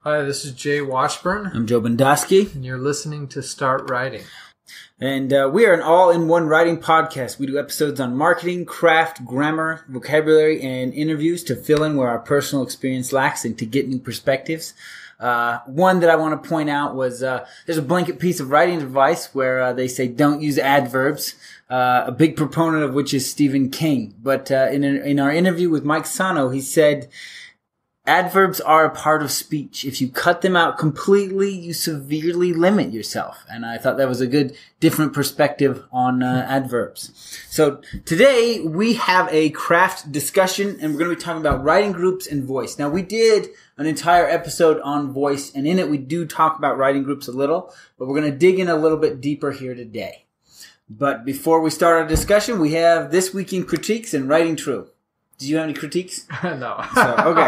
Hi, this is Jay Washburn. I'm Joe Bendosky. And you're listening to Start Writing. And we are an all-in-one writing podcast. We do episodes on marketing, craft, grammar, vocabulary, and interviews to fill in where our personal experience lacks and to get new perspectives. One that I want to point out was there's a blanket piece of writing advice where they say don't use adverbs, a big proponent of which is Stephen King. But in our interview with Mike Sano, he said, adverbs are a part of speech. If you cut them out completely, you severely limit yourself. And I thought that was a good, different perspective on adverbs. So today we have a craft discussion, and we're going to be talking about writing groups and voice. Now, we did an entire episode on voice, and in it we do talk about writing groups a little, but we're going to dig in a little bit deeper here today. But before we start our discussion, we have This Week in Critiques and Writing True. Do you have any critiques? No.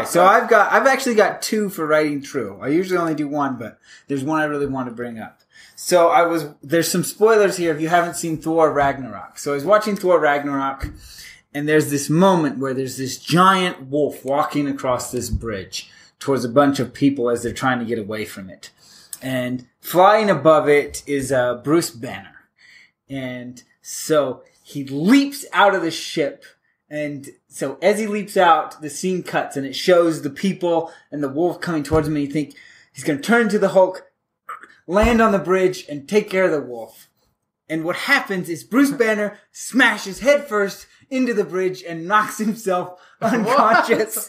So I've actually got two for writing true. I usually only do one, but there's one I really want to bring up. So there's some spoilers here if you haven't seen Thor Ragnarok. So I was watching Thor Ragnarok, and there's this moment where there's this giant wolf walking across this bridge towards a bunch of people as they're trying to get away from it. And flying above it is Bruce Banner. And so he leaps out of the ship. And so as he leaps out, the scene cuts and it shows the people and the wolf coming towards him. And you think he's going to turn to the Hulk, land on the bridge, and take care of the wolf. And what happens is Bruce Banner smashes headfirst into the bridge and knocks himself unconscious.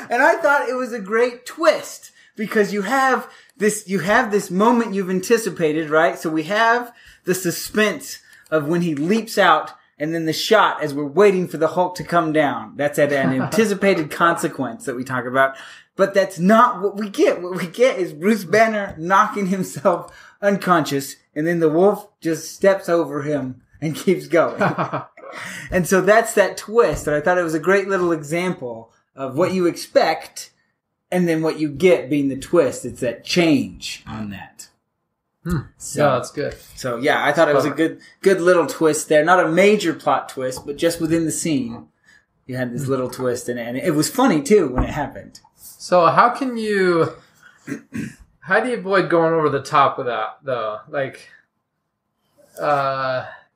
And I thought it was a great twist because you have this moment you've anticipated, right? So we have the suspense of when he leaps out. And then the shot as we're waiting for the Hulk to come down. That's an anticipated consequence that we talk about. But that's not what we get. What we get is Bruce Banner knocking himself unconscious. And then the wolf just steps over him and keeps going. And so that's that twist. And I thought it was a great little example of what you expect and then what you get being the twist. It's that change on that. So, yeah, that's good. So yeah, I thought it was a good little twist there. Not a major plot twist, but just within the scene, you had this little twist, and it was funny too when it happened. So how do you avoid going over the top with that though? Like,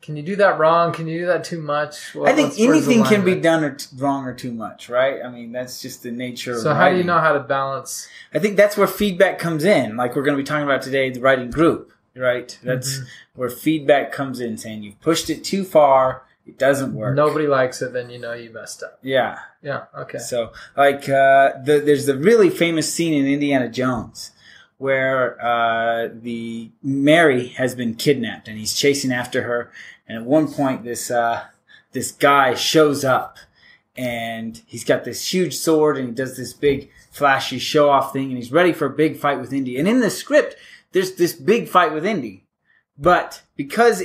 can you do that wrong? Can you do that too much? I think anything can be done wrong or too much, right? I mean, that's just the nature of writing. So how do you know how to balance? I think that's where feedback comes in. Like we're going to be talking about today, the writing group, right? That's where feedback comes in, saying you've pushed it too far, it doesn't work. Nobody likes it, then you know you messed up. Yeah. Yeah, okay. So, like, there's the really famous scene in Indiana Jones where the Mary has been kidnapped and he's chasing after her. And at one point, this guy shows up and he's got this huge sword and he does this big flashy show off thing and he's ready for a big fight with Indy. And in the script, there's this big fight with Indy. But because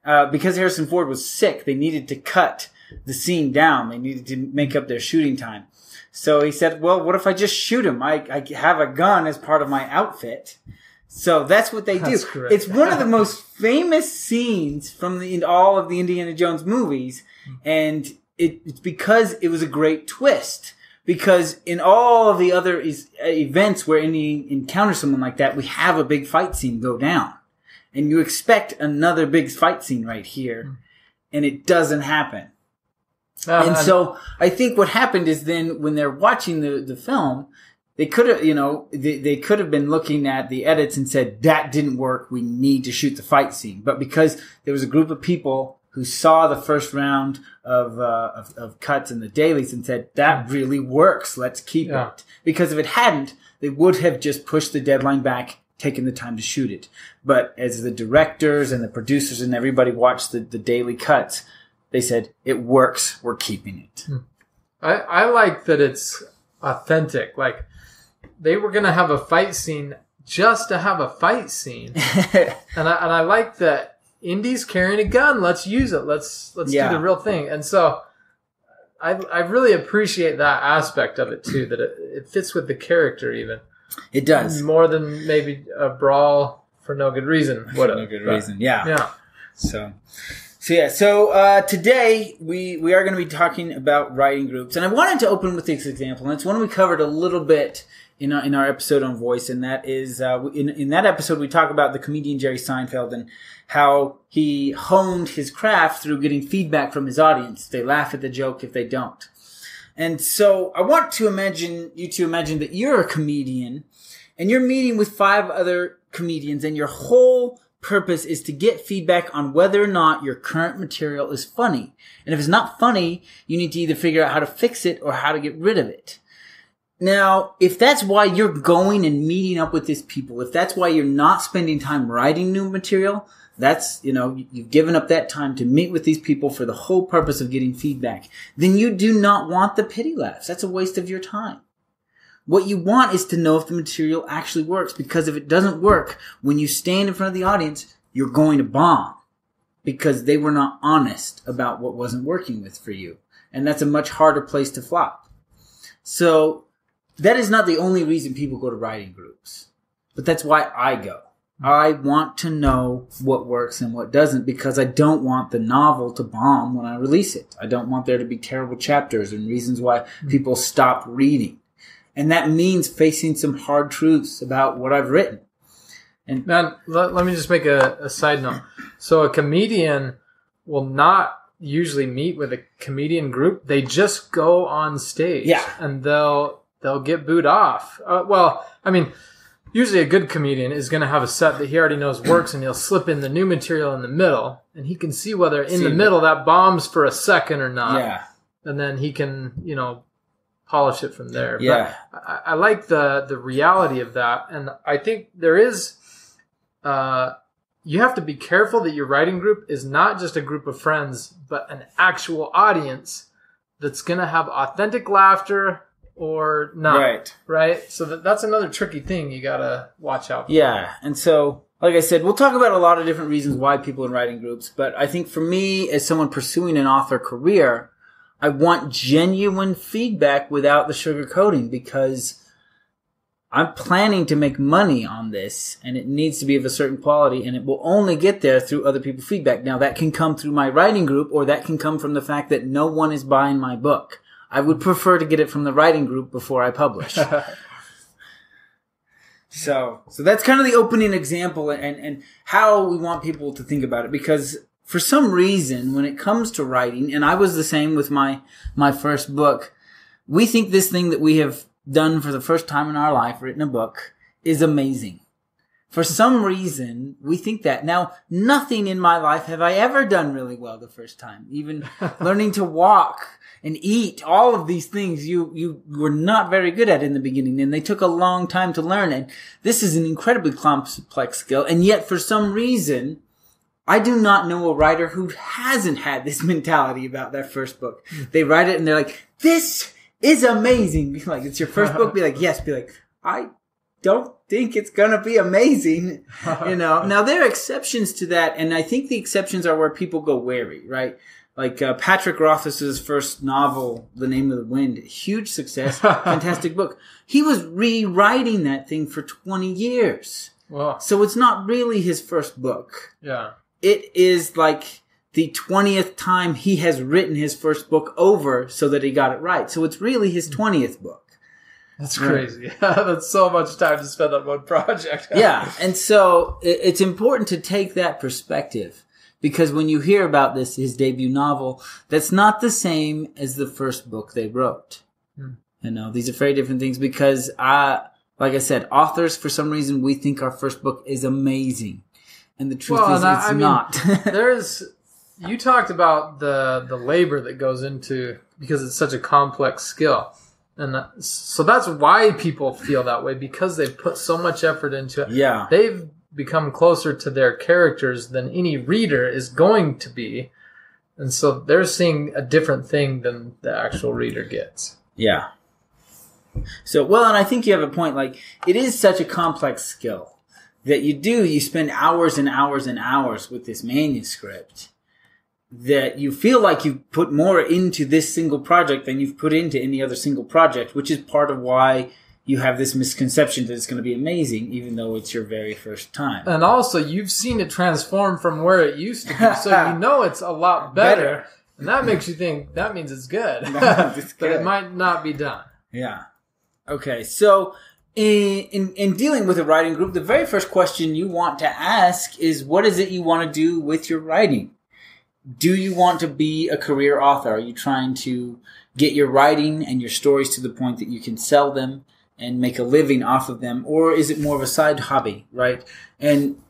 Harrison Ford was sick, they needed to cut the scene down. They needed to make up their shooting time. So he said, well, what if I just shoot him? I have a gun as part of my outfit. So that's what they do. Correct. It's one of the most famous scenes from all of the Indiana Jones movies. And it's because it was a great twist. Because in all of the other events where Indy encounters someone like that, we have a big fight scene go down. And you expect another big fight scene right here. And it doesn't happen. And so I think what happened is then when they're watching the film, they could have, they could have been looking at the edits and said, that didn't work. We need to shoot the fight scene. But because there was a group of people who saw the first round of cuts in the dailies and said, that really works. Let's keep it. Because if it hadn't, they would have just pushed the deadline back, taken the time to shoot it. But as the directors and the producers and everybody watched the daily cuts, they said, it works. We're keeping it. I like that it's authentic. Like, they were going to have a fight scene just to have a fight scene. and I like that Indy's carrying a gun. Let's use it. Let's do the real thing. And so I really appreciate that aspect of it too, that it fits with the character even. It does. More than maybe a brawl for no good reason. For no good reason. Yeah. Yeah. So today we are going to be talking about writing groups, and I wanted to open with this example, and it's one we covered a little bit in our episode on voice, and that is in that episode we talk about the comedian Jerry Seinfeld and how he honed his craft through getting feedback from his audience. They laugh at the joke if they don't. And so I want you to imagine that you're a comedian and you're meeting with 5 other comedians, and your whole purpose is to get feedback on whether or not your current material is funny. And if it's not funny, you need to either figure out how to fix it or how to get rid of it. Now, if that's why you're going and meeting up with these people, if that's why you're not spending time writing new material, that's, you've given up that time to meet with these people for the whole purpose of getting feedback, then you do not want the pity laughs. That's a waste of your time. What you want is to know if the material actually works, because if it doesn't work, when you stand in front of the audience, you're going to bomb because they were not honest about what wasn't working for you. And that's a much harder place to flop. So that is not the only reason people go to writing groups, but that's why I go. I want to know what works and what doesn't, because I don't want the novel to bomb when I release it. I don't want there to be terrible chapters and reasons why people stop reading. And that means facing some hard truths about what I've written. And man, let me just make a side note. So a comedian will not usually meet with a comedian group. They just go on stage. Yeah. And they'll get booed off. Usually a good comedian is going to have a set that he already knows works, and he'll slip in the new material in the middle, and he can see whether in the middle that bombs for a second or not. Yeah. And then he can, polish it from there. Yeah. But I like the reality of that. And I think there is, you have to be careful that your writing group is not just a group of friends, but an actual audience that's going to have authentic laughter or not. Right? So that's another tricky thing you got to watch out for. Yeah. And so, like I said, we'll talk about a lot of different reasons why people are in writing groups. But I think for me, as someone pursuing an author career, I want genuine feedback without the sugarcoating, because I'm planning to make money on this, and it needs to be of a certain quality, and it will only get there through other people's feedback. Now, that can come through my writing group, or that can come from the fact that no one is buying my book. I would prefer to get it from the writing group before I publish. So that's kind of the opening example and how we want people to think about it, because for some reason, when it comes to writing, and I was the same with my first book, we think this thing that we have done for the first time in our life, written a book, is amazing. For some reason, we think that. Now, nothing in my life have I ever done really well the first time. Even learning to walk and eat, all of these things you were not very good at in the beginning, and they took a long time to learn. And this is an incredibly complex skill, and yet for some reason, I do not know a writer who hasn't had this mentality about their first book. They write it and they're like, this is amazing. Be like, it's your first book? Be like, yes. Be like, I don't think it's going to be amazing. Now there are exceptions to that. And I think the exceptions are where people go wary, right? Like Patrick Rothfuss's first novel, The Name of the Wind, huge success, fantastic book. He was rewriting that thing for 20 years. Wow. So it's not really his first book. Yeah. It is like the 20th time he has written his first book over so that he got it right. So it's really his 20th book. That's crazy. That's so much time to spend on one project. Yeah. And so it's important to take that perspective, because when you hear about his debut novel, that's not the same as the first book they wrote. These are very different things, because like I said, authors, for some reason, we think our first book is amazing. And the truth is it's not. You talked about the labor that goes into, because it's such a complex skill. And so that's why people feel that way, because they've put so much effort into it. Yeah. They've become closer to their characters than any reader is going to be. And so they're seeing a different thing than the actual reader gets. Yeah. So, and I think you have a point. Like, it is such a complex skill that you spend hours and hours and hours with this manuscript, that you feel like you put more into this single project than you've put into any other single project, which is part of why you have this misconception that it's going to be amazing, even though it's your very first time. And also, you've seen it transform from where it used to be, so you know it's a lot better. And that makes you think, that means it's good. It's But good. it might not be done. Yeah. Okay, so in dealing with a writing group, the very first question you want to ask is, what is it you want to do with your writing? Do you want to be a career author? Are you trying to get your writing and your stories to the point that you can sell them and make a living off of them? Or is it more of a side hobby, right? And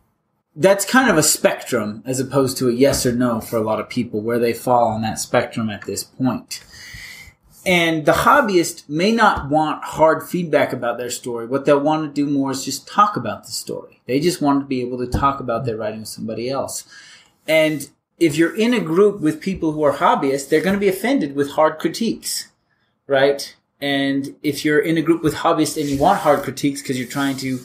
that's kind of a spectrum as opposed to a yes or no for a lot of people, where they fall on that spectrum at this point. And the hobbyist may not want hard feedback about their story. What they'll want to do more is just talk about the story. They just want to be able to talk about their writing with somebody else. And if you're in a group with people who are hobbyists, they're going to be offended with hard critiques, right? And if you're in a group with hobbyists and you want hard critiques because you're trying to,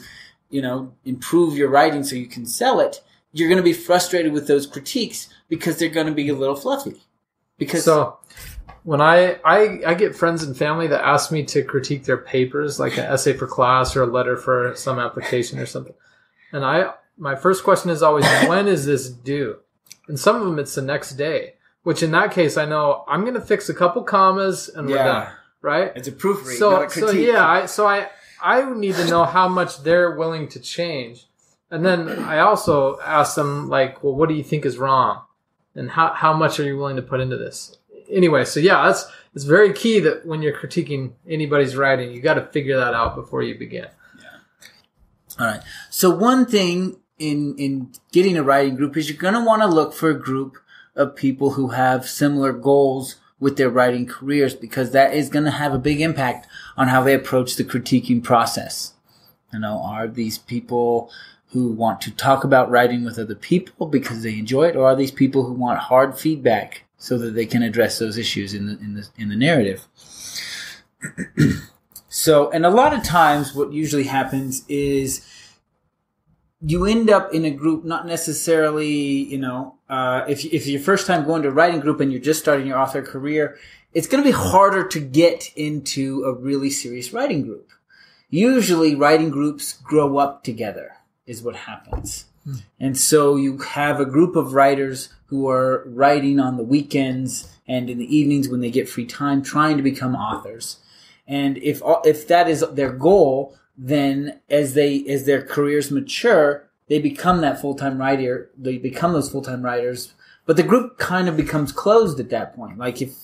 improve your writing so you can sell it, you're going to be frustrated with those critiques because they're going to be a little fluffy. So when I get friends and family that ask me to critique their papers, like an essay for class or a letter for some application or something, and my first question is always, when is this due? And some of them it's the next day, which in that case I know I'm going to fix a couple commas and we're done, right? It's a proofread, not a critique. I need to know how much they're willing to change. And then I also ask them, like, well, what do you think is wrong? And how much are you willing to put into this? Anyway, so yeah, it's very key that when you're critiquing anybody's writing, you got to figure that out before you begin. Yeah. All right. So one thing in getting a writing group is you're going to want to look for a group of people who have similar goals with their writing careers, because that is going to have a big impact on how they approach the critiquing process. Are these people who want to talk about writing with other people because they enjoy it, or are these people who want hard feedback so that they can address those issues in the narrative? So, and a lot of times what usually happens is you end up in a group, not necessarily, if your first time going to a writing group and you're just starting your author career, it's going to be harder to get into a really serious writing group. Usually writing groups grow up together is what happens. And so you have a group of writers who are writing on the weekends and in the evenings when they get free time, trying to become authors. And if that is their goal, then as their careers mature, they become that full-time writer. They become those full-time writers, but the group kind of becomes closed at that point. Like if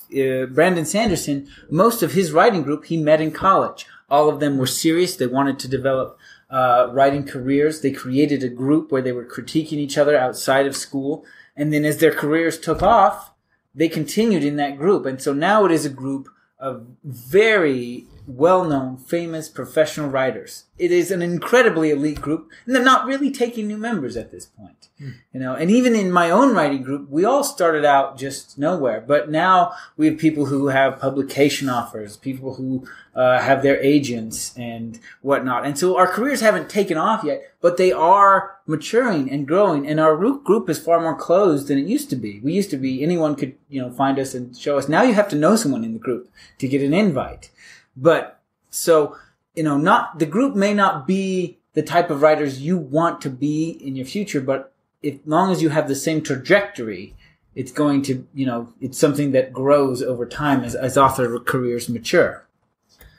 Brandon Sanderson, most of his writing group he met in college. All of them were serious. They wanted to develop writing careers. They created a group where they were critiquing each other outside of school. And then as their careers took off, they continued in that group. And so now it is a group of very well-known, famous, professional writers. It is an incredibly elite group, and they're not really taking new members at this point. And even in my own writing group, we all started out just nowhere, but now we have people who have publication offers, people who have their agents and whatnot. And so our careers haven't taken off yet, but they are maturing and growing, and our group is far more closed than it used to be. We used to be, anyone could, find us and show us. Now you have to know someone in the group to get an invite. But so, the group may not be the type of writers you want to be in your future, but as long as you have the same trajectory, it's going to, it's something that grows over time as author careers mature.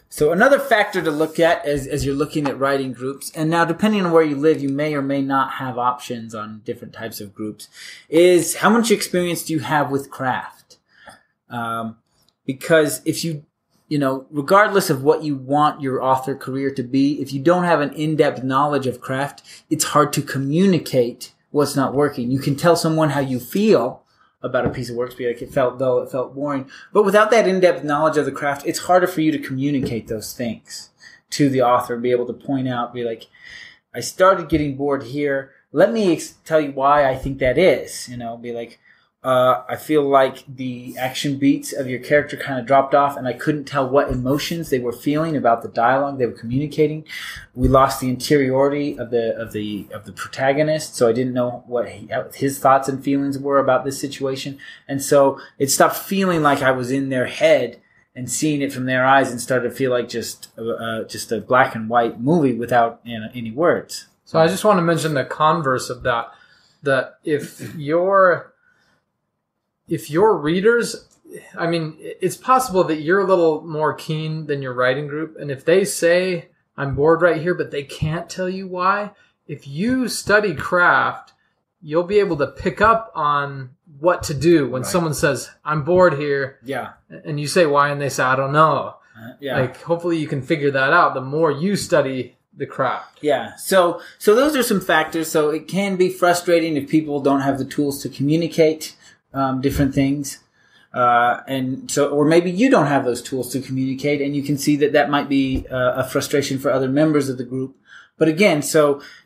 So another factor to look at as you're looking at writing groups, and now depending on where you live, you may or may not have options on different types of groups, is how much experience do you have with craft? Because if you, regardless of what you want your author career to be, if you don't have an in-depth knowledge of craft, it's hard to communicate what's not working. You can tell someone how you feel about a piece of work, be like, it felt dull, it felt boring. But without that in-depth knowledge of the craft, it's harder for you to communicate those things to the author, be able to point out, be like, I started getting bored here. Let me tell you why I think that is. Be like, I feel like the action beats of your character kind of dropped off, and I couldn't tell what emotions they were feeling about the dialogue they were communicating. We lost the interiority of the protagonist, so I didn't know what his thoughts and feelings were about this situation, and so it stopped feeling like I was in their head and seeing it from their eyes and started to feel like just a black and white movie without any words. So I just want to mention the converse of that. That if your readers, I mean, it's possible that you're a little more keen than your writing group, and if they say, I'm bored right here, but they can't tell you why, if you study craft, you'll be able to pick up on what to do when someone says, I'm bored here. Yeah. And you say why, and they say, I don't know. Yeah. Like, hopefully you can figure that out the more you study the craft. Yeah. So those are some factors. So it can be frustrating if people don't have the tools to communicate different things. Or maybe you don't have those tools to communicate, and you can see that might be a frustration for other members of the group. But again,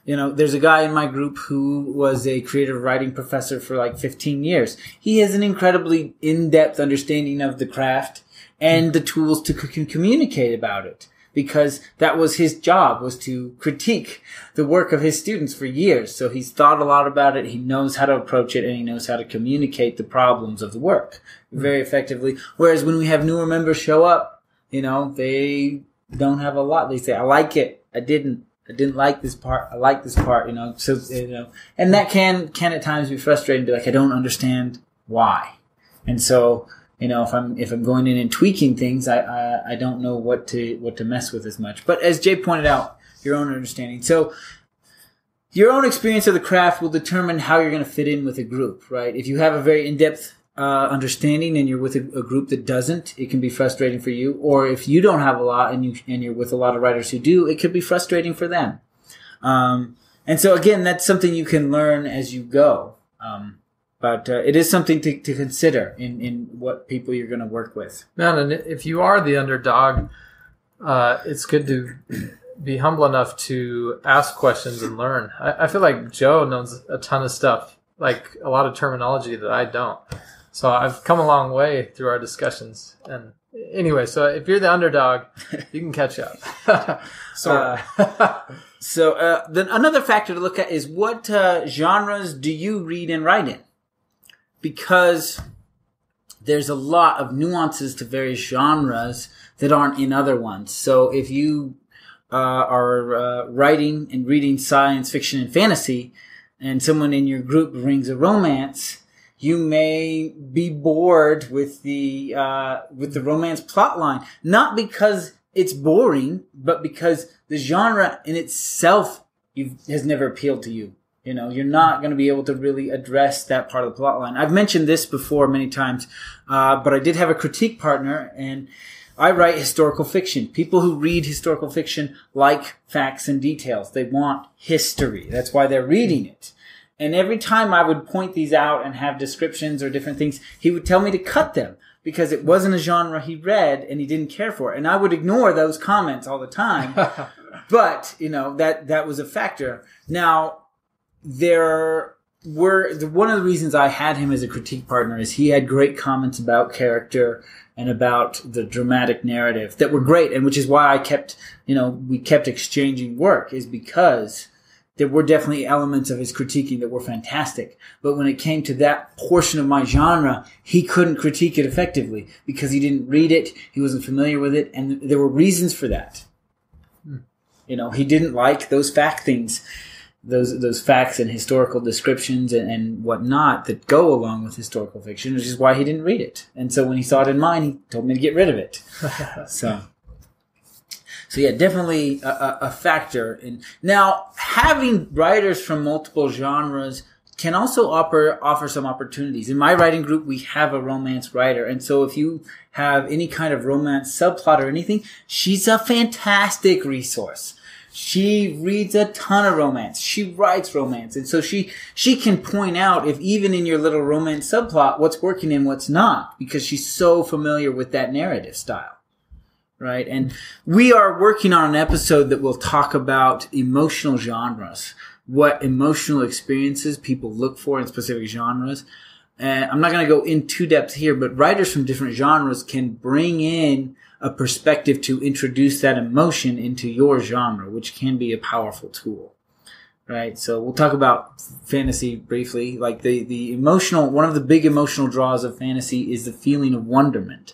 there's a guy in my group who was a creative writing professor for like 15 years. He has an incredibly in-depth understanding of the craft and the tools to communicate about it, because that was his job, was to critique the work of his students for years. So he's thought a lot about it. He knows how to approach it, and he knows how to communicate the problems of the work very effectively. Whereas when we have newer members show up, they don't have a lot. They say, I like it. I didn't like this part. I like this part, and that can at times be frustrating. Be like, I don't understand why. And so, if I'm going in and tweaking things, I don't know what to mess with as much. But as Jay pointed out, your own understanding. So your own experience of the craft will determine how you're going to fit in with a group, right? If you have a very in-depth understanding and you're with a group that doesn't, it can be frustrating for you. Or if you don't have a lot and you're with a lot of writers who do, it could be frustrating for them. And so again, that's something you can learn as you go. But it is something to consider in what people you're going to work with. Man, and if you are the underdog, it's good to be humble enough to ask questions and learn. I feel like Joe knows a ton of stuff, like a lot of terminology that I don't. So I've come a long way through our discussions. And anyway, so if you're the underdog, you can catch up. Then another factor to look at is what genres do you read and write in? Because there's a lot of nuances to various genres that aren't in other ones. So if you are writing and reading science fiction and fantasy, and someone in your group brings a romance, you may be bored with the romance plotline, not because it's boring, but because the genre in itself has never appealed to you. You're not going to be able to really address that part of the plotline. I've mentioned this before many times, but I did have a critique partner, and I write historical fiction. People who read historical fiction like facts and details. They want history. That's why they're reading it. And every time I would point these out and have descriptions or different things, he would tell me to cut them because it wasn't a genre he read and he didn't care for it. And I would ignore those comments all the time. But, that was a factor. Now, one of the reasons I had him as a critique partner is he had great comments about character and about the dramatic narrative that were great, and which is why we kept exchanging work, is because there were definitely elements of his critiquing that were fantastic. But when it came to that portion of my genre, he couldn't critique it effectively because he didn't read it, he wasn't familiar with it, and there were reasons for that. He didn't like those fact things, those facts and historical descriptions and whatnot that go along with historical fiction, which is why he didn't read it. And so when he saw it in mine, he told me to get rid of it. So yeah, definitely a factor. And now, having writers from multiple genres can also offer some opportunities. In my writing group, we have a romance writer. And so if you have any kind of romance subplot or anything, she's a fantastic resource. She reads a ton of romance. She writes romance. And so she can point out, if even in your little romance subplot, what's working and what's not, because she's so familiar with that narrative style. Right? And we are working on an episode that will talk about emotional genres, what emotional experiences people look for in specific genres. And I'm not going to go in too depth here, but writers from different genres can bring in a perspective to introduce that emotion into your genre, which can be a powerful tool. Right? So we'll talk about fantasy briefly. Like the emotional, one of the big emotional draws of fantasy is the feeling of wonderment.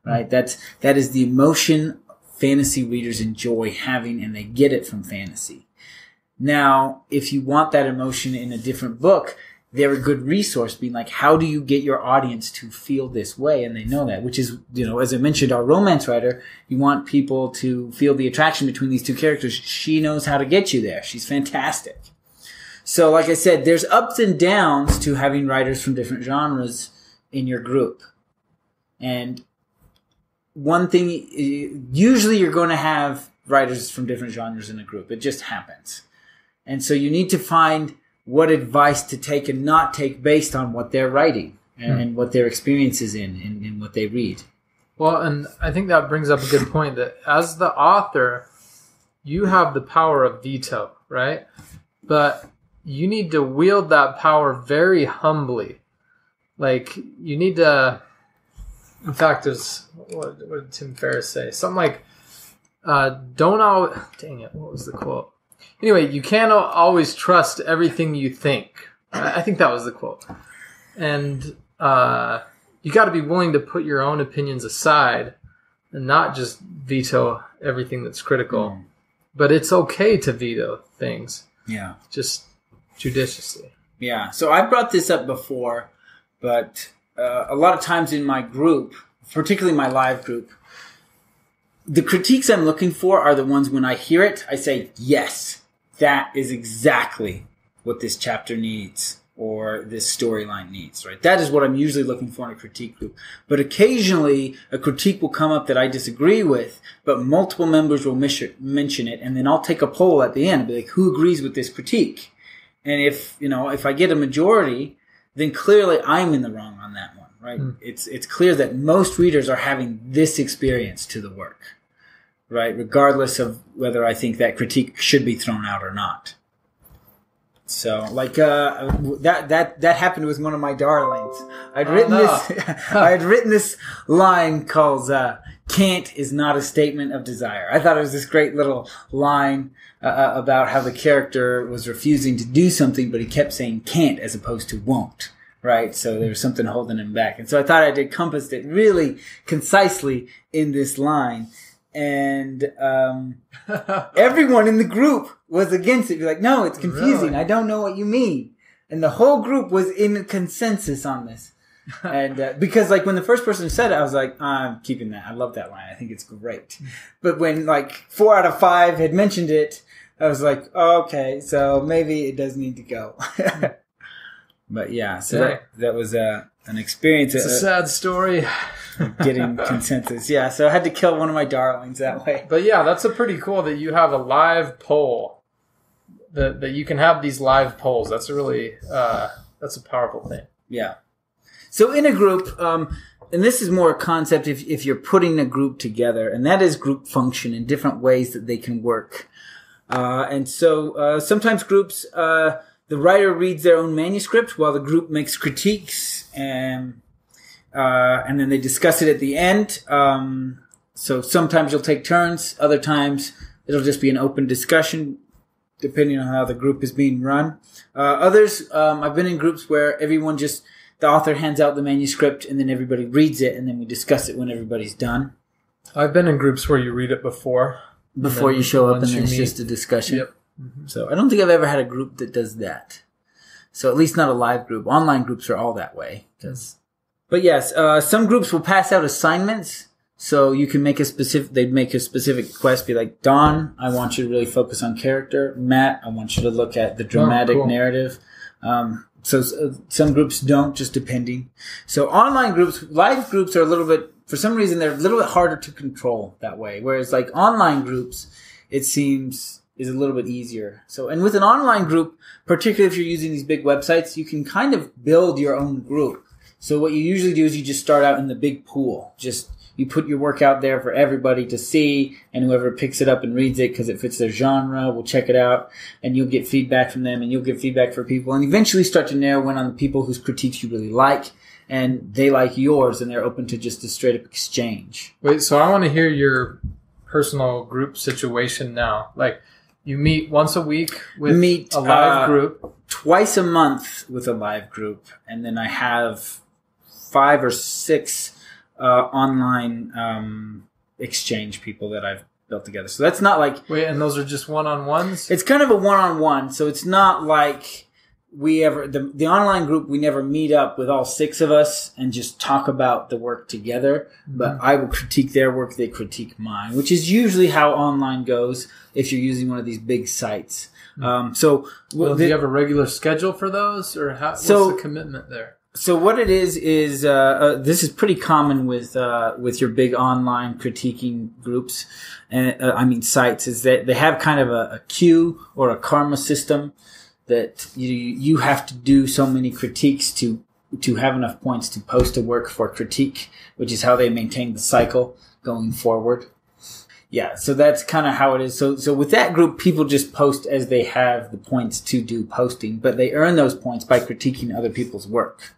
right? That is the emotion fantasy readers enjoy having, and they get it from fantasy. Now, if you want that emotion in a different book, they're a good resource, being like, how do you get your audience to feel this way? And they know that, which is, as I mentioned, our romance writer, you want people to feel the attraction between these two characters. She knows how to get you there. She's fantastic. So, like I said, there's ups and downs to having writers from different genres in your group. And one thing, usually you're going to have writers from different genres in a group. It just happens. And so you need to find what advice to take and not take based on what they're writing and what their experience is in what they read. Well, and I think that brings up a good point, that as the author, you have the power of veto, right? But you need to wield that power very humbly. Like, you need to... In fact, there's... What did Tim Ferriss say? Something like, don't all... Dang it, what was the quote? Anyway, you can't always trust everything you think. I think that was the quote. And you got to be willing to put your own opinions aside and not just veto everything that's critical. But it's okay to veto things. Yeah. Just judiciously. Yeah. So I brought this up before, but a lot of times in my group, particularly my live group, the critiques I'm looking for are the ones when I hear it, I say, yes, that is exactly what this chapter needs or this storyline needs, right? That is what I'm usually looking for in a critique group. But occasionally a critique will come up that I disagree with, but multiple members will mention it, and then I'll take a poll at the end and be like, who agrees with this critique? And if I get a majority, then clearly I'm in the wrong on that one, right? It's clear that most readers are having this experience to the work, right? Regardless of whether I think that critique should be thrown out or not. So, like, that happened with one of my darlings. I had written this line called, "Can't is not a statement of desire." I thought it was this great little line, about how the character was refusing to do something, but he kept saying can't as opposed to won't. Right? So there was something holding him back. And so I thought I'd encompassed it really concisely in this line. And everyone in the group was against it. Be like, no, it's confusing. Really? I don't know what you mean. And the whole group was in consensus on this. And because, like, when the first person said it, I was like, I'm keeping that. I love that line. I think it's great. But when, like, 4 out of 5 had mentioned it, I was like, oh, okay, so maybe it does need to go. But yeah, so that was an experience. It's a sad story. Getting consensus. Yeah, so I had to kill one of my darlings that way. But yeah, that's a pretty cool that you have a live poll. That you can have these live polls. That's a really, that's a powerful thing. Yeah. So in a group, and this is more a concept if you're putting a group together, and that is group function in different ways that they can work. And so sometimes groups... the writer reads their own manuscript while the group makes critiques, and then they discuss it at the end. So sometimes you'll take turns. Other times it'll just be an open discussion, depending on how the group is being run. Others, I've been in groups where the author hands out the manuscript and then everybody reads it and then we discuss it when everybody's done. I've been in groups where you read it before you show up and then it's just a discussion. Yep. Mm-hmm. So I don't think I've ever had a group that does that. So at least not a live group. Online groups are all that way. But yes, some groups will pass out assignments. So you can they'd make a specific quest, be like, Don, I want you to really focus on character. Matt, I want you to look at the dramatic narrative. So some groups don't, just depending. So online groups, live groups are a little bit, for some reason, they're a little bit harder to control that way. Whereas like online groups, it seems is a little bit easier. So, and with an online group, particularly if you're using these big websites, you can kind of build your own group. So what you usually do is you just start out in the big pool. You put your work out there for everybody to see, and whoever picks it up and reads it because it fits their genre will check it out, and you'll get feedback from them, and you'll get feedback from people, and eventually start to narrow in on the people whose critiques you really like, and they like yours, and they're open to just a straight-up exchange. Wait, so I want to hear your personal group situation now. Like, you meet once a week with a live group? Twice a month with a live group, and then I have 5 or 6 online exchange people that I've built together. So that's not like... Wait, and those are just one-on-ones? It's kind of a one-on-one, so it's not like we ever... The online group, we never meet up with all 6 of us and just talk about the work together, but I will critique their work, they critique mine, which is usually how online goes if you're using one of these big sites. Do you have a regular schedule for those, or what's the commitment there? So what it is this is pretty common with your big online critiquing groups, and sites, is that they have kind of a queue or a karma system that you have to do so many critiques to have enough points to post a work for critique, which is how they maintain the cycle going forward. Yeah, so that's kind of how it is. So with that group, people just post as they have the points to do posting, but they earn those points by critiquing other people's work.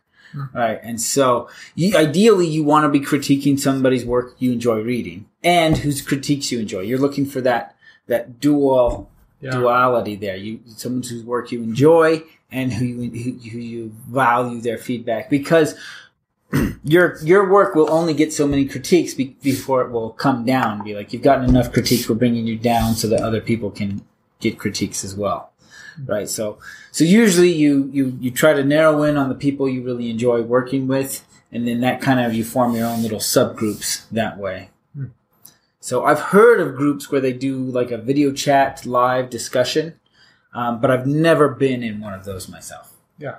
Right. And so ideally you want to be critiquing somebody's work you enjoy reading and whose critiques you enjoy. You're looking for that duality there. Someone whose work you enjoy and who you value their feedback, because your work will only get so many critiques before it will come down. Be like, you've gotten enough critiques, we're bringing you down so that other people can get critiques as well. Right. So usually you try to narrow in on the people you really enjoy working with, and then that kind of, you form your own little subgroups that way. So I've heard of groups where they do like a video chat live discussion, but I've never been in one of those myself. Yeah.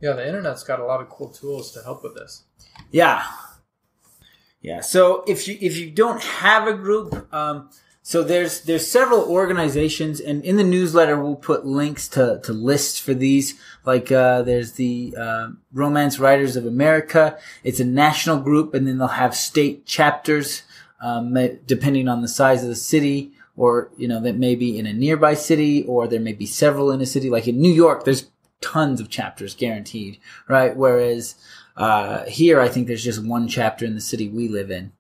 Yeah, the internet's got a lot of cool tools to help with this. Yeah. Yeah. So if you don't have a group, so there's several organizations, and in the newsletter we'll put links to lists for these. Like there's the Romance Writers of America. It's a national group, and then they'll have state chapters depending on the size of the city, or that may be in a nearby city, or there may be several in a city. Like in New York, there's tons of chapters guaranteed, right? Whereas here, I think there's just one chapter in the city we live in.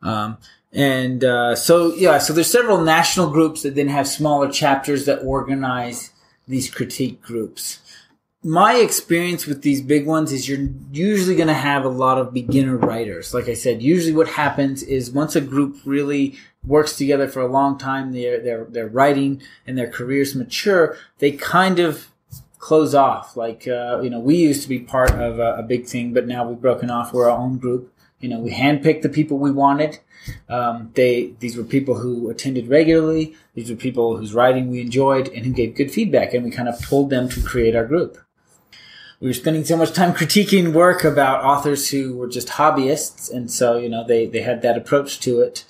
So there's several national groups that then have smaller chapters that organize these critique groups. My experience with these big ones is you're usually going to have a lot of beginner writers. Like I said, usually what happens is once a group really works together for a long time, they're writing and their careers mature, they kind of close off. Like, we used to be part of a big thing, but now we've broken off. We're our own group. We handpicked the people we wanted. These were people who attended regularly. These were people whose writing we enjoyed and who gave good feedback, and we kind of pulled them to create our group. We were spending so much time critiquing work about authors who were just hobbyists, and so, they had that approach to it.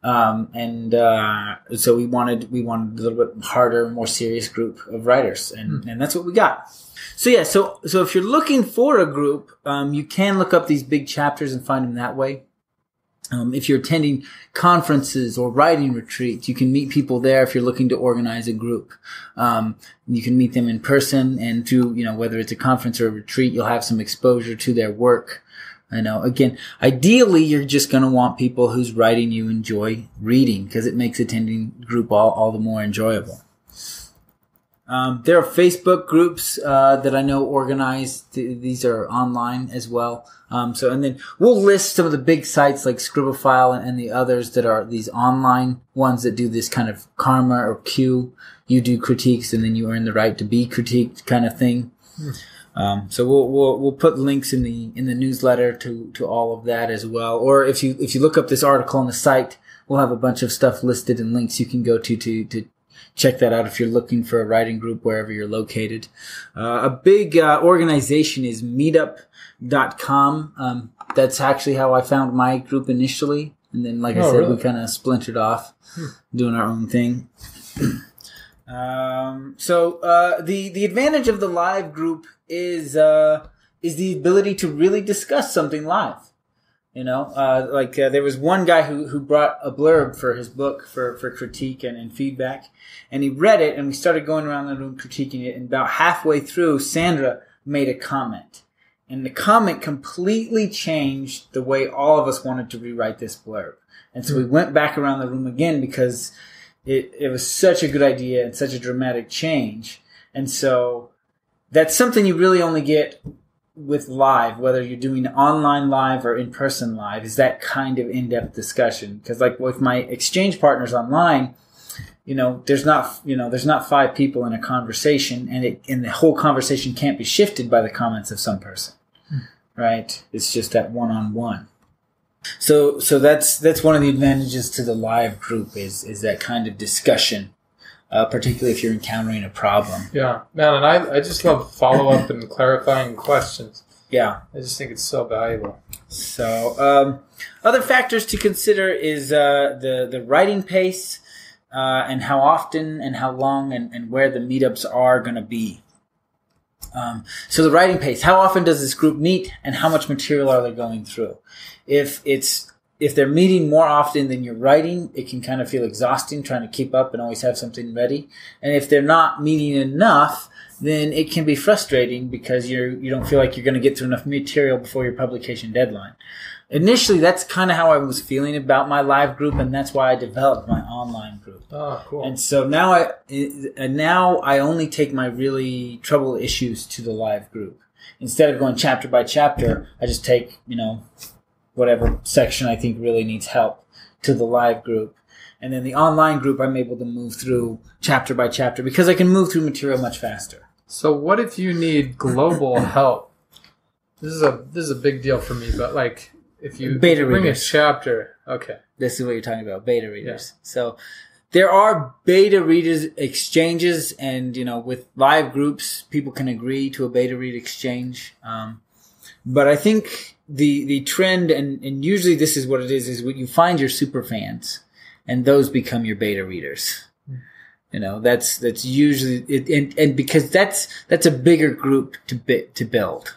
So we wanted a little bit harder, more serious group of writers, and that's what we got. So if you're looking for a group, you can look up these big chapters and find them that way. If you're attending conferences or writing retreats, you can meet people there if you're looking to organize a group. You can meet them in person, and through, whether it's a conference or a retreat, you'll have some exposure to their work. Again, ideally, you're just going to want people whose writing you enjoy reading, because it makes attending group all the more enjoyable. There are Facebook groups that I know organize. These are online as well. And then we'll list some of the big sites like Scribophile and the others that are these online ones that do this kind of karma or queue. You do critiques, and then you earn the right to be critiqued kind of thing. So we'll put links in the newsletter to all of that as well. Or if you look up this article on the site, we'll have a bunch of stuff listed and links you can go to check that out if you're looking for a writing group wherever you're located. A big organization is meetup.com. That's actually how I found my group initially. And then, like I said, really? We kind of splintered off, doing our own thing. The advantage of the live group is the ability to really discuss something live. There was one guy who brought a blurb for his book for critique and feedback, and he read it, and we started going around the room critiquing it, and about halfway through, Sandra made a comment, and the comment completely changed the way all of us wanted to rewrite this blurb. And so we went back around the room again because it was such a good idea and such a dramatic change. And so that's something you really only get with live, whether you're doing online live or in-person live, is that kind of in-depth discussion. Because like with my exchange partners online, there's not 5 people in a conversation, and the whole conversation can't be shifted by the comments of some person, right? It's just that one-on-one. So that's one of the advantages to the live group is that kind of discussion. Particularly if you're encountering a problem. Yeah, man, and I just love follow-up and clarifying questions. Yeah. I just think it's so valuable. So, other factors to consider is the writing pace and how often and how long and where the meetups are going to be. So the writing pace, how often does this group meet and how much material are they going through? If they're meeting more often than you're writing, it can kind of feel exhausting trying to keep up and always have something ready. And if they're not meeting enough, then it can be frustrating because you don't feel like you're going to get through enough material before your publication deadline. Initially, that's kind of how I was feeling about my live group, and that's why I developed my online group. Oh, cool. And so now I only take my really trouble issues to the live group. Instead of going chapter by chapter, I just take, whatever section I think really needs help to the live group. And then the online group, I'm able to move through chapter by chapter because I can move through material much faster. So what if you need global help? This is a big deal for me, but like if you beta bring readers. A chapter, okay. This is what you're talking about, beta readers. Yeah. So there are beta readers exchanges, and with live groups, people can agree to a beta read exchange. But I think the trend, and usually this is what it is when you find your super fans, and those become your beta readers. That's usually it, and because that's a bigger group to build.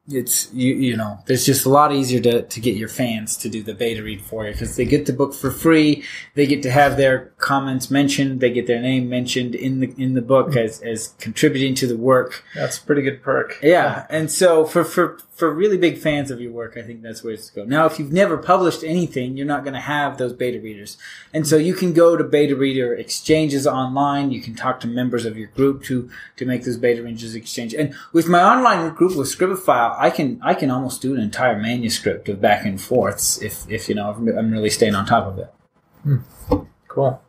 It's there's just a lot easier to get your fans to do the beta read for you because they get the book for free. They get to have their comments mentioned. They get their name mentioned in the book as contributing to the work. That's a pretty good perk. Yeah, and so for really big fans of your work, I think that's where it's to go. Now, if you've never published anything, you're not going to have those beta readers, and so you can go to beta reader exchanges online. You can talk to members of your group to make those beta readers exchange. And with my online group with Scribify, I can almost do an entire manuscript of back and forths if I'm really staying on top of it. Cool.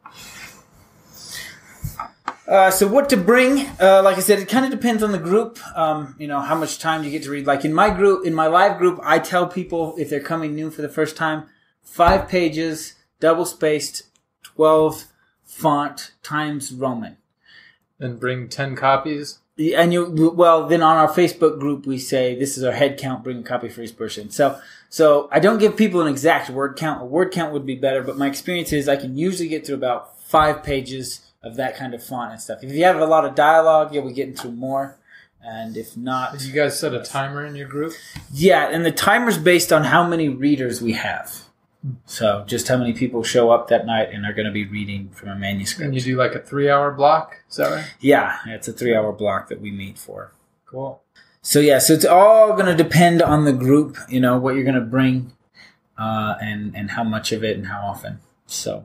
So what to bring? Like I said, it kind of depends on the group. How much time you get to read. Like in my live group, I tell people if they're coming new for the first time, 5 pages, double spaced, 12 font times Roman. And bring 10 copies. And then on our Facebook group, we say, this is our head count, bring a copy for each person. So I don't give people an exact word count. A word count would be better, but my experience is I can usually get through about 5 pages of that kind of font and stuff. If you have a lot of dialogue, you'll be getting through more. And if not... Did you guys set a timer in your group? Yeah, and the timer's based on how many readers we have. So just how many people show up that night and are going to be reading from a manuscript. And you do like a 3-hour block? Is that right? Yeah, it's a 3-hour block that we meet for. Cool. So it's all going to depend on the group, what you're going to bring, and how much of it and how often. So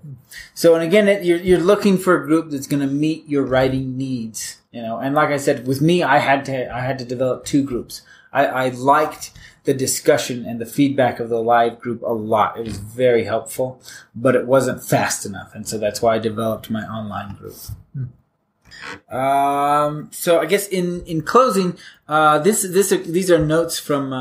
and again, you're looking for a group that's going to meet your writing needs, And like I said, with me, I had to develop 2 groups. I liked the discussion and the feedback of the live group a lot. It was very helpful, but it wasn't fast enough, and so that's why I developed my online group. So I guess in closing, these are notes from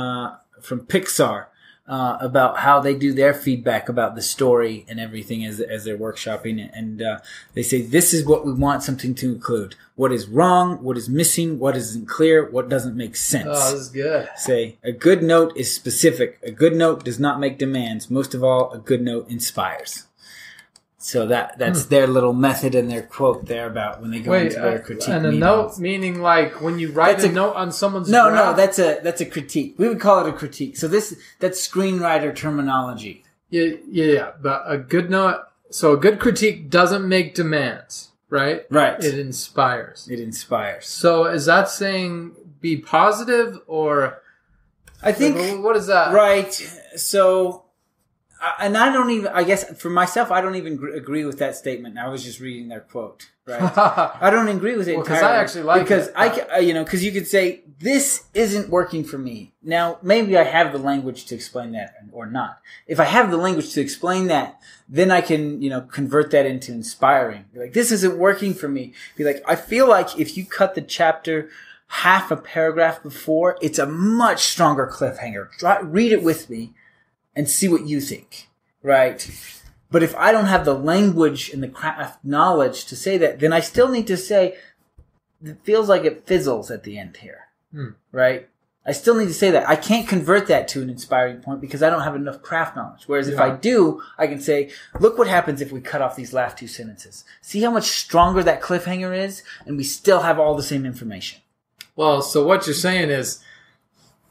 Pixar about how they do their feedback about the story and everything as they're workshopping, and they say this is what we want something to include: what is wrong, what is missing, what isn't clear, what doesn't make sense. Oh, this is good. Say a good note is specific. A good note does not make demands. Most of all, a good note inspires. So that's their little method and their quote there about when they go into their critique. And a meetings. Note meaning like when you write a note on someone's No, draft? that's a critique. We would call it a critique. So that's screenwriter terminology. Yeah. But a good note, so a good critique doesn't make demands, right? Right. It inspires. So is that saying be positive or? I think what is that? Right. So And I don't even, I guess for myself, I don't even agree with that statement. I was just reading their quote, right? I don't agree with it entirely. Because I actually like it. Because you could say, this isn't working for me. Now, maybe I have the language to explain that or not. If I have the language to explain that, then I can, convert that into inspiring. Be like, this isn't working for me. Be like, I feel like if you cut the chapter half a paragraph before, it's a much stronger cliffhanger. Read it with me and see what you think, right? But if I don't have the language and the craft knowledge to say that, then I still need to say, it feels like it fizzles at the end here, right? I still need to say that. I can't convert that to an inspiring point because I don't have enough craft knowledge. Whereas if I do, I can say, look what happens if we cut off these last two sentences. See how much stronger that cliffhanger is? And we still have all the same information. Well, so what you're saying is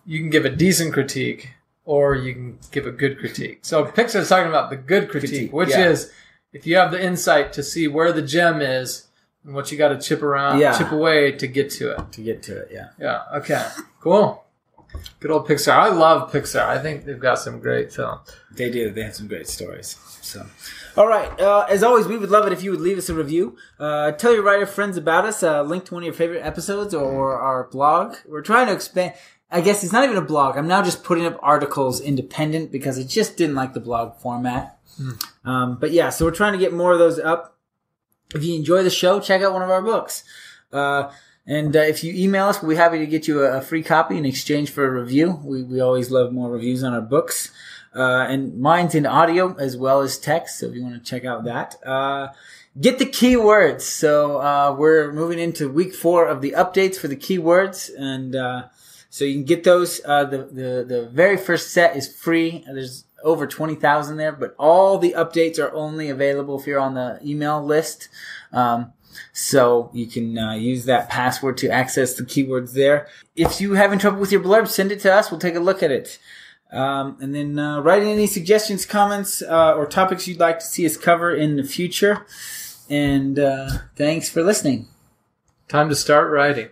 you can give a decent critique or you can give a good critique. So Pixar's talking about the good critique, which is if you have the insight to see where the gem is and what you got to chip away to get to it. Yeah. Okay. Cool. Good old Pixar. I love Pixar. I think they've got some great films. They do. They have some great stories. So, all right. As always, we would love it if you would leave us a review. Tell your writer friends about us. Link to one of your favorite episodes or our blog. We're trying to expand. I guess it's not even a blog. I'm now just putting up articles independent because I just didn't like the blog format. But yeah, so we're trying to get more of those up. If you enjoy the show, check out one of our books. And if you email us, we'll be happy to get you a free copy in exchange for a review. We always love more reviews on our books. And mine's in audio as well as text, so if you want to check out that. Get the keywords. So we're moving into week 4 of the updates for the keywords, and so you can get those. The very first set is free. There's over 20,000 there, but all the updates are only available if you're on the email list. So you can use that password to access the keywords there. If you having trouble with your blurb, send it to us. We'll take a look at it. And then write in any suggestions, comments, or topics you'd like to see us cover in the future. And thanks for listening. Time to start writing.